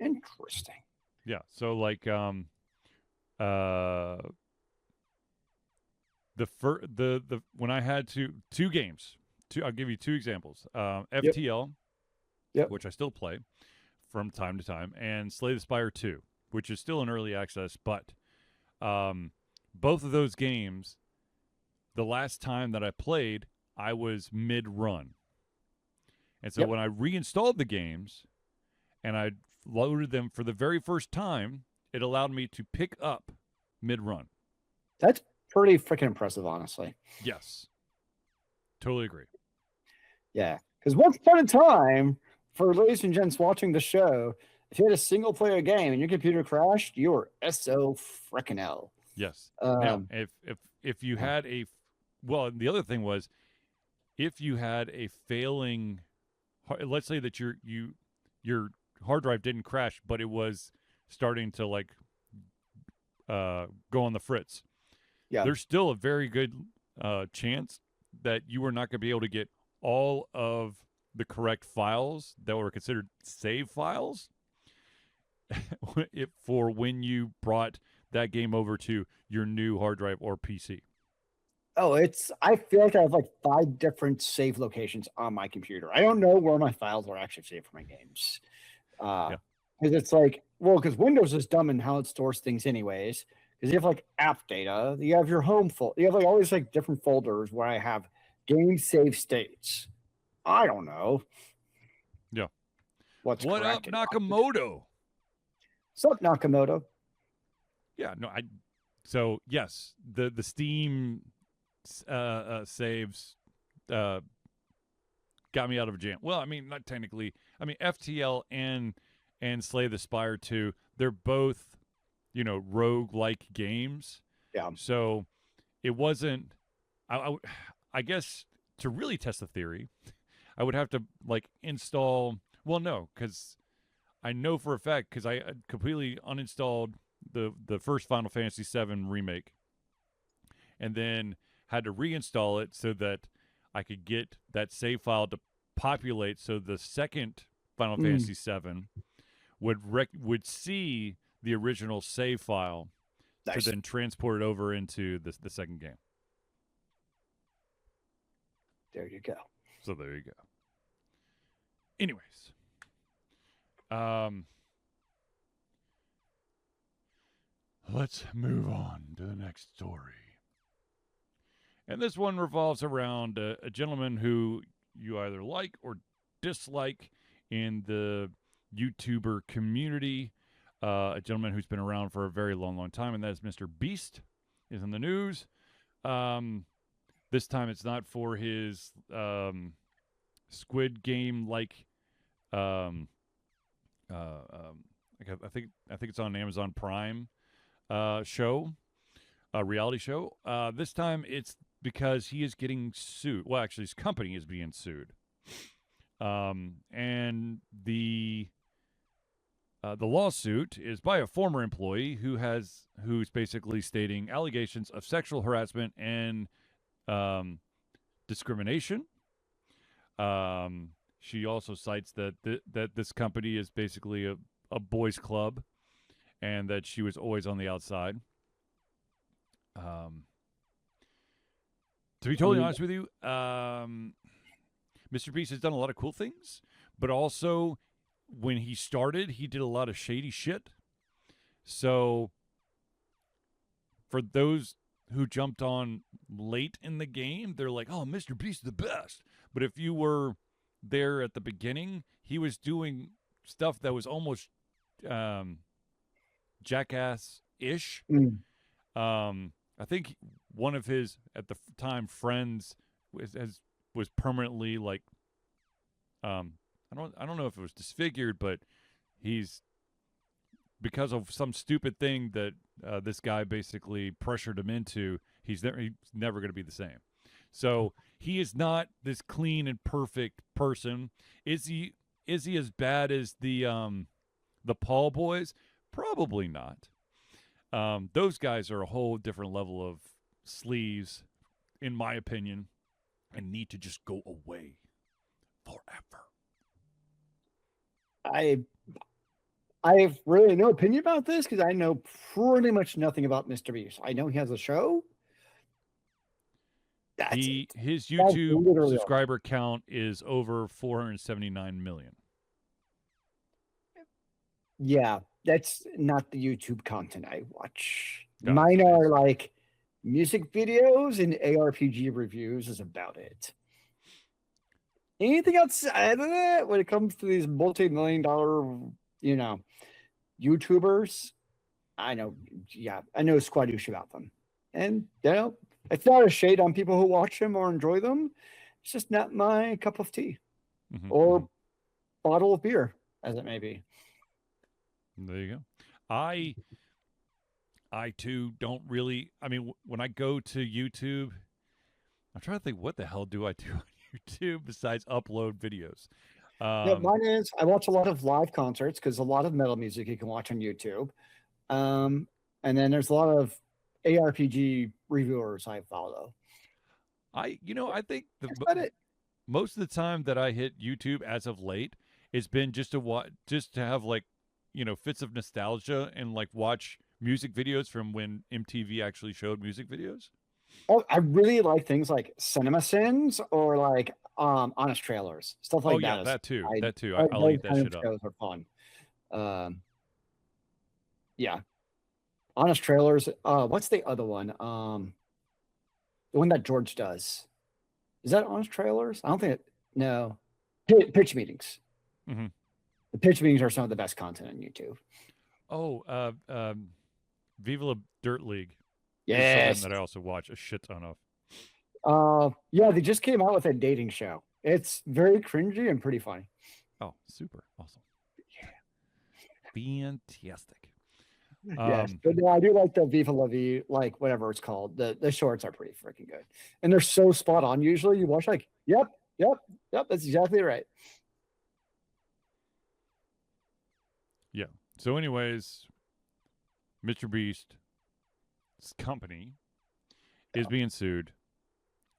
Interesting. Yeah. So like the when I had two games, I'll give you 2 examples. FTL, which I still play from time to time, and Slay the Spire 2, which is still in early access, but both of those games, the last time that I played, I was mid-run. And so when I reinstalled the games and I loaded them for the very first time, it allowed me to pick up mid-run. That's pretty freaking impressive, honestly. Yes. Totally agree. Yeah. Because once upon a time, for ladies and gents watching the show, if you had a single player game and your computer crashed, you were SO frickin' L. Yes. Now, if you had the other thing was, if you had a failing, let's say that your hard drive didn't crash, but it was starting to like go on the fritz. Yeah. There's still a very good chance that you were not going to be able to get all of the correct files that were considered save files for when you brought that game over to your new hard drive or PC. Oh, I feel like I have like 5 different save locations on my computer. I don't know where my files are actually saved for my games. Because it's like, because Windows is dumb in how it stores things anyways. Because you have like app data, you have your home folder, you have like all these like different folders where I have game save states. I don't know. Yeah. What up, Nakamoto? What's up, Nakamoto? Yeah, no, so yes, the Steam saves got me out of a jam. Well, I mean, not technically. I mean, FTL and Slay the Spire 2, they're both, rogue-like games. Yeah. So it wasn't. I guess to really test the theory, I would have to like install. Well, no, because I know for a fact because I completely uninstalled the first Final Fantasy VII remake, and then had to reinstall it so that I could get that save file to populate. So the second Final Fantasy VII would see the original save file to then transport it over into the second game. There you go. So there you go. Anyways, let's move on to the next story. And this one revolves around a gentleman who you either like or dislike in the YouTuber community. A gentleman who's been around for a very long, long time, and that is MrBeast, is in the news. This time it's not for his Squid Game-like I think it's on Amazon Prime show, reality show. This time it's because he is getting sued. Well, actually, his company is being sued And the lawsuit is by a former employee who's basically stating allegations of sexual harassment and discrimination. She also cites that that this company is basically a boys' club, and that she was always on the outside. To be totally honest with you, MrBeast has done a lot of cool things, but also when he started, he did a lot of shady shit. So for those who jumped on late in the game, they're like, "Oh, MrBeast is the best." But if you were there at the beginning, he was doing stuff that was almost jackass-ish. I think one of his at the time friends was permanently like I don't know if it was disfigured, but he's because of some stupid thing that this guy basically pressured him into. He's never going to be the same. So he is not this clean and perfect person. Is he as bad as the Paul boys? Probably not. Those guys are a whole different level of sleaze, in my opinion, and need to just go away forever. I have really no opinion about this because I know pretty much nothing about MrBeast. I know he has a show. His YouTube subscriber count is over 479 million. Yeah, that's not the YouTube content I watch. Mine are like music videos and ARPG reviews is about it. Anything outside of that, when it comes to these multi-million-dollar, YouTubers, I know squadoosh about them. And, it's not a shade on people who watch them or enjoy them. It's just not my cup of tea or bottle of beer, as it may be. There you go. I too don't really. I mean, when I go to YouTube, I'm trying to think, what the hell do I do on YouTube besides upload videos? Mine is I watch a lot of live concerts because a lot of metal music you can watch on YouTube, and then there's a lot of ARPG reviewers I follow. I think most of the time that I hit YouTube as of late, it's been just to have like fits of nostalgia and like watch music videos from when MTV actually showed music videos. Oh, I really like things like Cinema Sins or like Honest Trailers, stuff like that. Oh yeah, that too. I'll eat that shit up. Shows are fun. Yeah, Honest Trailers. What's the other one? The one that George does. Is that Honest Trailers? I don't think no. Pitch meetings. Mm-hmm. The pitch meetings are some of the best content on YouTube. Oh, Viva La Dirt League. Yes. Something that I also watch a shit ton of. Yeah, they just came out with a dating show. It's very cringy and pretty funny. Oh, super awesome! Yeah, fantastic. Yes, but no, I do like the Viva La Vie, like whatever it's called. The shorts are pretty freaking good, and they're so spot on. Usually, you watch like, yep, that's exactly right. Yeah. So, anyways, MrBeast's company is being sued,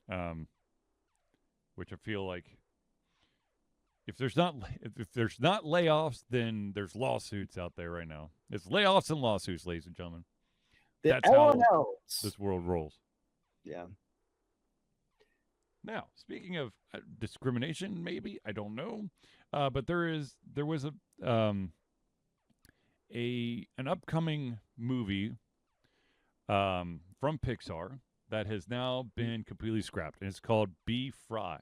which I feel like if there's not layoffs, then there's lawsuits out there right now. It's layoffs and lawsuits, ladies and gentlemen. That's how this world rolls. Yeah. Now, speaking of discrimination, maybe I don't know, but there was an upcoming movie from Pixar that has now been completely scrapped, and it's called Be-Fry,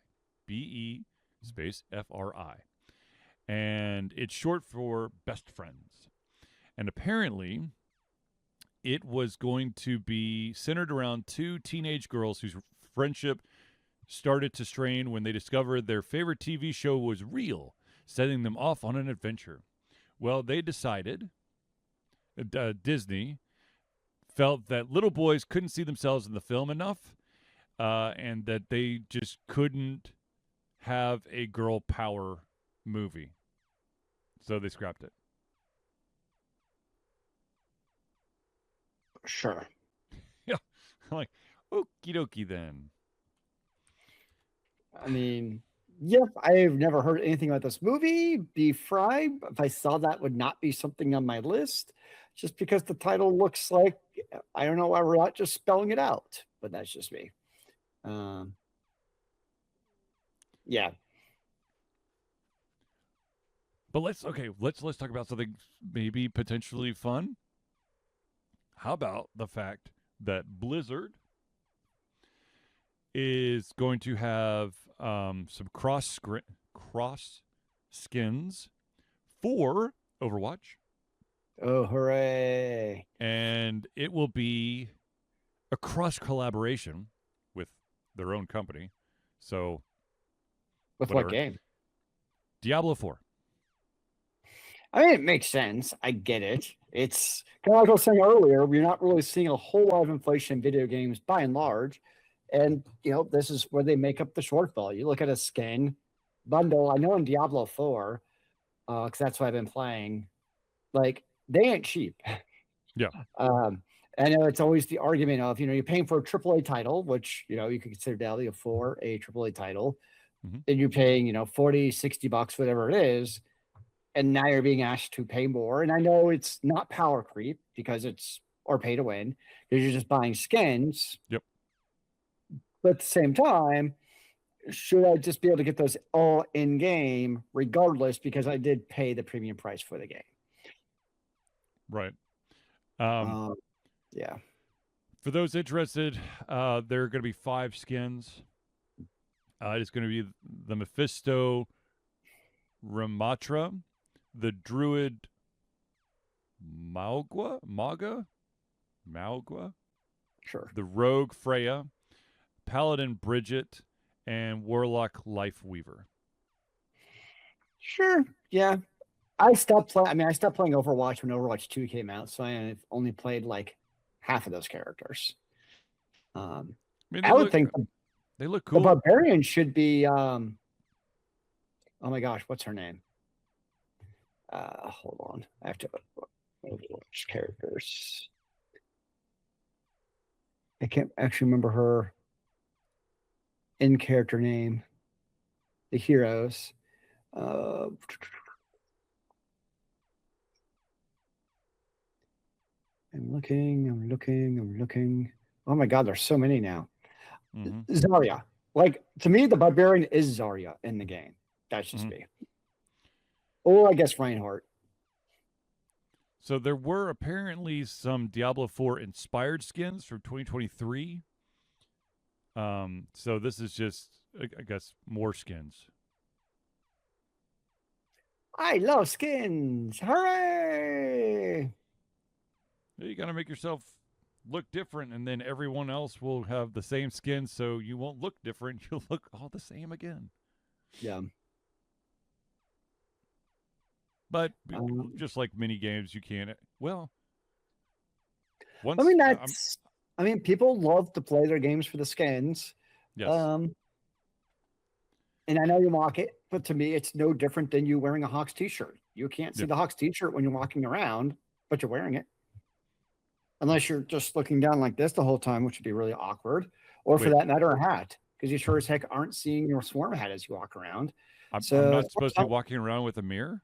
BE space FRI, and it's short for Best Friends. And apparently, it was going to be centered around two teenage girls whose friendship started to strain when they discovered their favorite TV show was real, setting them off on an adventure. Well, they decided, Disney felt that little boys couldn't see themselves in the film enough, and that they just couldn't have a girl power movie. So they scrapped it. Sure. Yeah. I'm like, okie dokie then. I mean, yep, I've never heard anything about this movie. Be Fry. If I saw that, would not be something on my list, just because the title looks like, I don't know why we're not just spelling it out, but that's just me. Yeah. But let's talk about something maybe potentially fun. How about the fact that Blizzard is going to have some cross skins for Overwatch, Oh, hooray! and it will be a cross collaboration with their own company. So, With what game? Diablo 4. I mean, it makes sense. I get it. It's kind of like I was saying earlier, we're not really seeing a whole lot of inflation in video games by and large. And, this is where they make up the shortfall. You look at a skin bundle. I know in Diablo 4, because that's what I've been playing, like, they ain't cheap. Yeah. I know it's always the argument of, you're paying for a AAA title, which, you could consider Diablo 4 a AAA title. Mm-hmm. And you're paying, $40, $60, whatever it is. And now you're being asked to pay more. And I know it's not power creep because or pay to win, because you're just buying skins. Yep. But at the same time, should I just be able to get those all in game regardless, because I did pay the premium price for the game? Right. Yeah. For those interested, there are going to be 5 skins. It's going to be the Mephisto Ramatra, the Druid Maugwa, Sure. the Rogue Freya, Paladin Bridget, and Warlock Lifeweaver. Sure. Yeah. I stopped playing Overwatch when Overwatch 2 came out, so I've only played like half of those characters. I would think they look cool. The barbarian should be oh my gosh, what's her name? Hold on. I have to Overwatch characters. I can't actually remember her in-character name. The heroes. I'm looking. Oh my god, there's so many now. Mm-hmm. Zarya. Like, to me, the barbarian is Zarya in the game. That's just me. Or I guess Reinhardt. So there were apparently some Diablo 4 inspired skins from 2023. So this is just, I guess, more skins. I love skins. Hooray! You got to make yourself look different, and then everyone else will have the same skin, so you won't look different. You'll look all the same again. Yeah. But just like mini games, you can't. Well, I mean, people love to play their games for the skins. Yes. And I know you mock it, but to me, it's no different than you wearing a Hawks t-shirt. You can't see the Hawks t-shirt when you're walking around, but you're wearing it. Unless you're just looking down like this the whole time, which would be really awkward. Or for that matter, a hat, because you sure as heck aren't seeing your swarm hat as you walk around. I'm not supposed to be walking around with a mirror?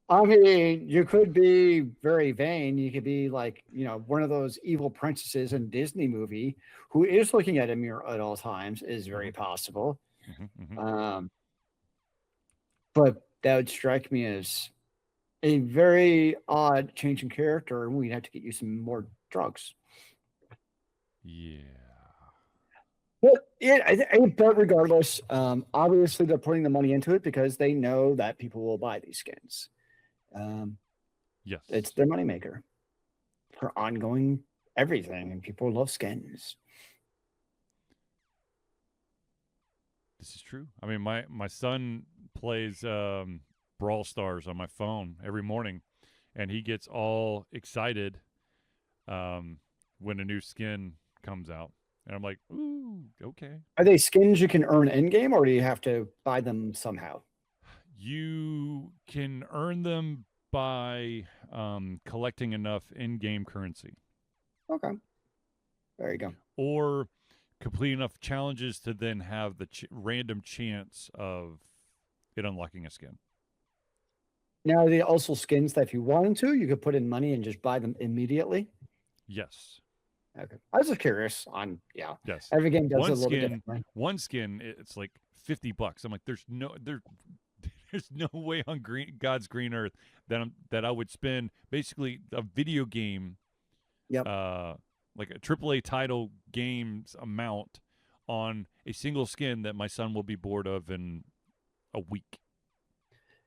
I mean, you could be very vain. You could be like, one of those evil princesses in a Disney movie who is looking at a mirror at all times, is very possible. But that would strike me as a very odd change in character, and we'd have to get you some more drugs. Yeah. But regardless, obviously they're putting the money into it because they know that people will buy these skins. Yes. It's their moneymaker for ongoing everything, and people love skins. This is true. I mean, my son plays Brawl Stars on my phone every morning, and he gets all excited when a new skin comes out. And I'm like, ooh, okay. Are they skins you can earn in game, or do you have to buy them somehow? You can earn them by collecting enough in-game currency, Okay, there you go. or complete enough challenges to then have the random chance of it unlocking a skin. Now, are they also skins that if you wanted to, you could put in money and just buy them immediately? Yes. Okay. I was just curious on, Yes. every game does it a little bit differently. One skin, it's like $50. I'm like, there's no way on God's green earth that I would spend basically a video game, Yep. like a AAA title game's amount on a single skin that my son will be bored of in a week.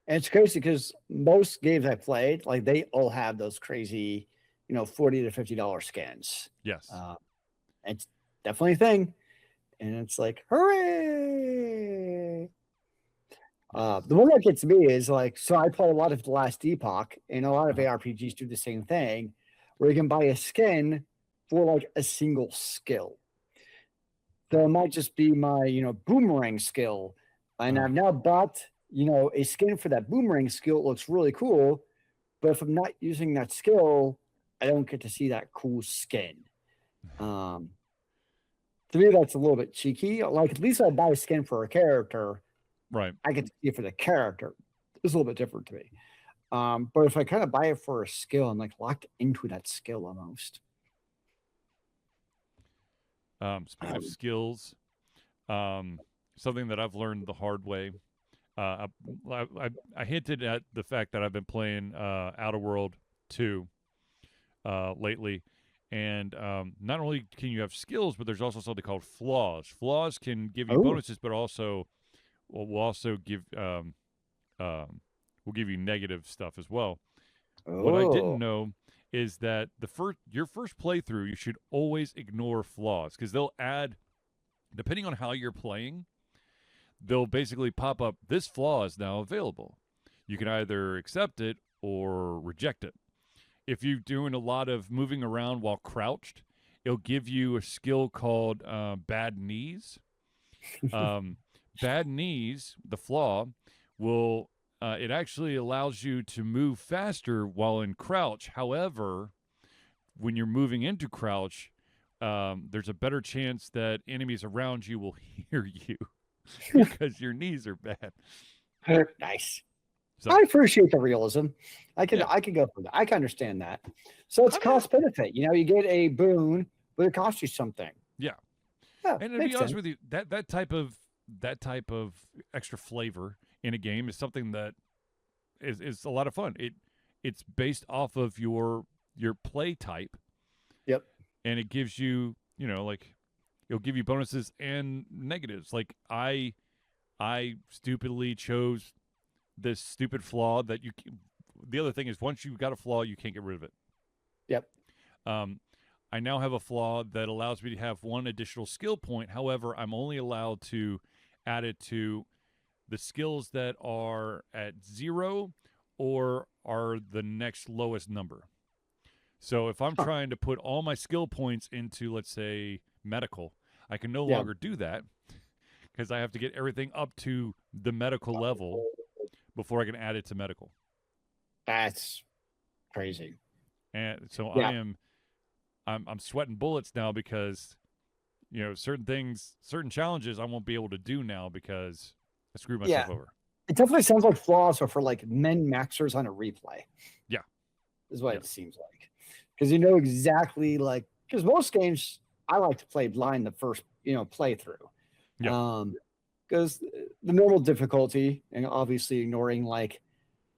And it's crazy because most games I played, like they all have those crazy, $40 to $50 skins. Yes. It's definitely a thing. And it's like, hooray! The one that gets me is like, so I play a lot of The Last Epoch, and a lot of ARPGs do the same thing, where you can buy a skin for like a single skill. So it might just be my, boomerang skill. And I've now bought, a skin for that boomerang skill. It looks really cool. But if I'm not using that skill, I don't get to see that cool skin. To me, that's a little bit cheeky. Like, at least I buy a skin for a character. Right. I get to see it for the character. It's a little bit different to me. But if I kind of buy it for a skill, I'm like locked into that skill almost. Speaking of skills, something that I've learned the hard way. I hinted at the fact that I've been playing Outer World 2 lately, and not only can you have skills, but there's also something called flaws. Flaws can give you bonuses, but also will also give will give you negative stuff as well. What I didn't know is that your first playthrough, you should always ignore flaws because they'll add, depending on how you're playing, they'll basically pop up, this flaw is now available. You can either accept it or reject it. If you're doing a lot of moving around while crouched, it'll give you a skill called bad knees. Bad knees, the flaw, will it actually allows you to move faster while in crouch. However, when you're moving into crouch, there's a better chance that enemies around you will hear you because your knees are bad. Nice. So, I appreciate the realism. I can go for that. I can understand that. So it's cost benefit. You get a boon, but it costs you something. Yeah. And to be honest with you, that type of extra flavor in a game is something that is a lot of fun. It's based off of your play type. Yep. And it gives you, like, it'll give you bonuses and negatives. Like I stupidly chose this stupid flaw that the other thing is, once you've got a flaw, you can't get rid of it. Yep. I now have a flaw that allows me to have one additional skill point. However, I'm only allowed to add it to the skills that are at 0 or are the next lowest number. So if I'm trying to put all my skill points into, let's say, medical, I can no longer do that because I have to get everything up to the medical level before I can add it to medical. That's crazy. And so I'm sweating bullets now because, certain challenges I won't be able to do now because I screwed myself over. It definitely sounds like flaws are for like min maxers on a replay. Yeah. Is what it seems like. Because exactly because most games I like to play blind the first, playthrough. Yeah. Because the normal difficulty, and obviously ignoring like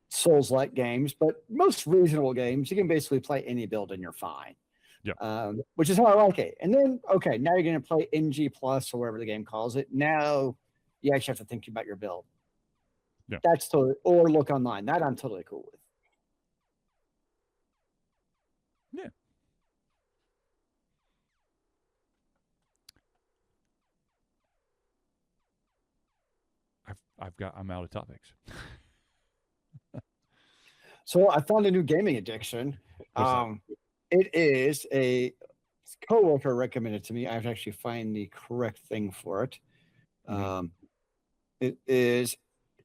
Souls-like games, but most reasonable games, you can basically play any build and you're fine. Yeah. Which is how I like it. And then, now you're going to play NG Plus or whatever the game calls it. Now you actually have to think about your build. Yeah. That's totally, or look online. That I'm totally cool with. Yeah. I'm out of topics. So I found a new gaming addiction. It is coworker recommended to me. I have to actually find the correct thing for it. It is.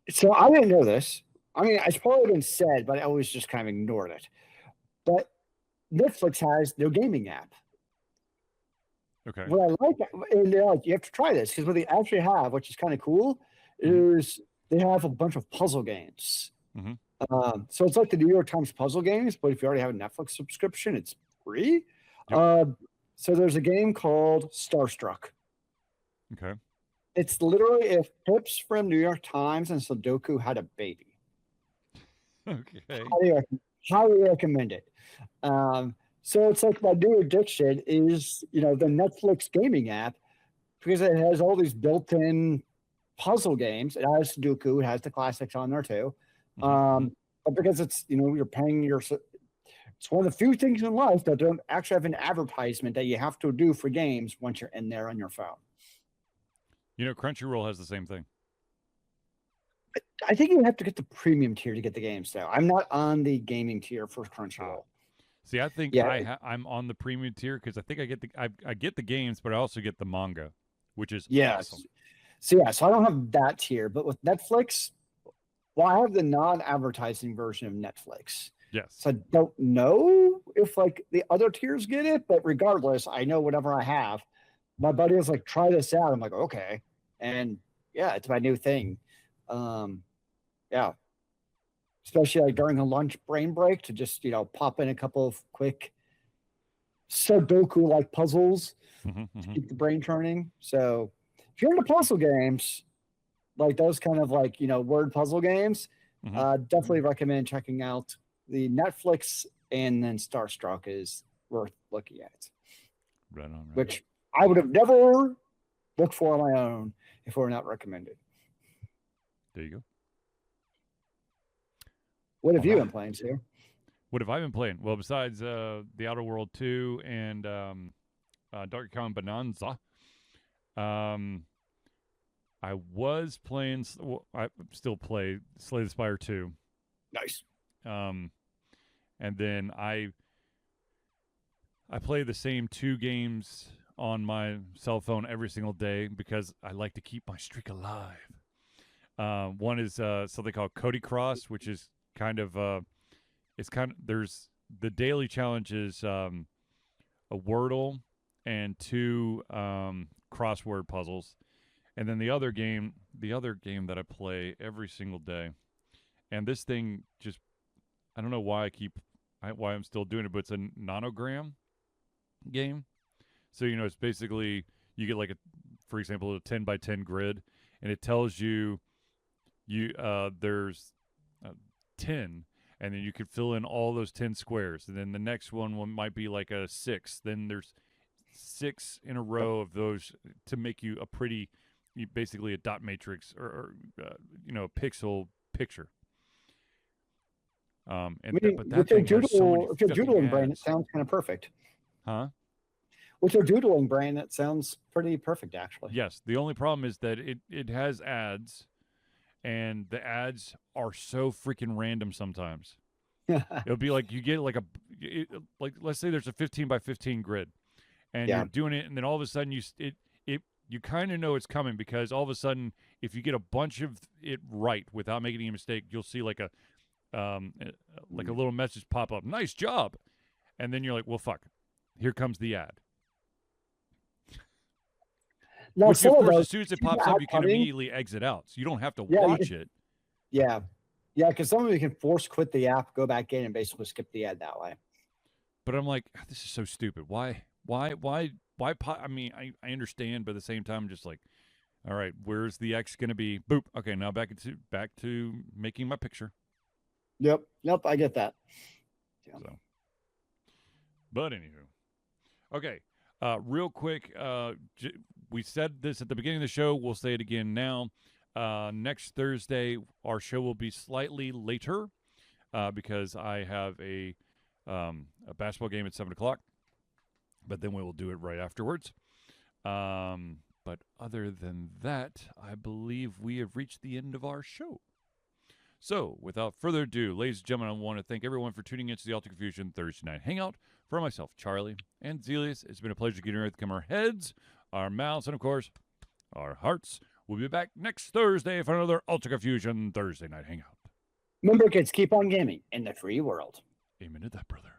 So I didn't know this. I mean, it's probably been said, but I always just kind of ignored it. But Netflix has no gaming app. Okay. What I like, and you have to try this because what they actually have, which is kind of cool, is they have a bunch of puzzle games. So it's like the New York Times puzzle games, but if you already have a Netflix subscription, it's free. Yep. So there's a game called Starstruck. Okay. It's literally if Pips from New York Times and Sudoku had a baby. Okay. Highly recommend it. So it's like my new addiction is, the Netflix gaming app because it has all these built-in puzzle games. It has Sudoku. It has the classics on there too. But because it's, you're paying it's one of the few things in life that don't actually have an advertisement that you have to do for games once you're in there on your phone. Crunchyroll has the same thing. I think you have to get the premium tier to get the games, though. I'm not on the gaming tier for Crunchyroll. See, I think I'm on the premium tier because I think I get the games, but I also get the manga, which is awesome. So I don't have that tier, but with Netflix, well, I have the non-advertising version of Netflix. Yes. So I don't know if like the other tiers get it, but regardless, I know whatever I have. My buddy was like, "Try this out." I'm like, "Okay," and yeah, it's my new thing. Yeah, especially like during a lunch brain break to just pop in a couple of quick Sudoku like puzzles to keep the brain turning. So if you're into puzzle games, like those kind of like word puzzle games, definitely recommend checking out the Netflix, and then Starstruck is worth looking at. Right on. Which I would have never looked for on my own if it were not recommended. There you go. What have you been playing, Sue? What have I been playing? Well, besides The Outer World 2 and Donkey Kong Bonanza, I was playing. I still play Slay the Spire 2. Nice. And then I play the same 2 games on my cell phone every single day because I like to keep my streak alive. One is something called Cody Cross, which is kind of there's the daily challenge is a Wordle and 2 crossword puzzles, and then the other game that I play every single day, and this thing just I don't know why why I'm still doing it, but it's a nonogram game. So it's basically you get like for example, a 10 by 10 grid, and it tells you there's 10, and then you could fill in all those 10 squares, and then the next one might be like a 6. Then there's 6 in a row of those to make you basically a dot matrix or a pixel picture. But that thing has so many with your doodling brain, it sounds kind of perfect. Huh? With your doodling brain, it sounds pretty perfect, actually. Yes. The only problem is that it has ads, and the ads are so freaking random sometimes. It'll be like you get like let's say there's a 15 by 15 grid, and you're doing it, and then all of a sudden you kind of know it's coming because all of a sudden if you get a bunch of it right without making any mistake, you'll see like a little message pop up, "Nice job," and then you're like, "Well, fuck, here comes the ad." Now, which, of course, as soon as it pops up, you can immediately exit out, so you don't have to watch it. Yeah, because some of you can force quit the app, go back in, and basically skip the ad that way. But I'm like, this is so stupid. Why? I mean, I understand, but at the same time, I'm just like, all right, where's the X going to be? Boop. Okay, now back to making my picture. Yep, I get that. Yeah. So, but anywho, okay, real quick, we said this at the beginning of the show. We'll say it again now. Next Thursday, our show will be slightly later because I have a basketball game at 7:00. But then we will do it right afterwards. But other than that, I believe we have reached the end of our show. So, without further ado, ladies and gentlemen, I want to thank everyone for tuning into the Alter Confusion Thursday Night Hangout. For myself, Charlie, and Zealeus, it's been a pleasure getting ready to come our heads, our mouths, and of course, our hearts. We'll be back next Thursday for another Alter Confusion Thursday Night Hangout. Remember, kids, keep on gaming in the free world. Amen to that, brother.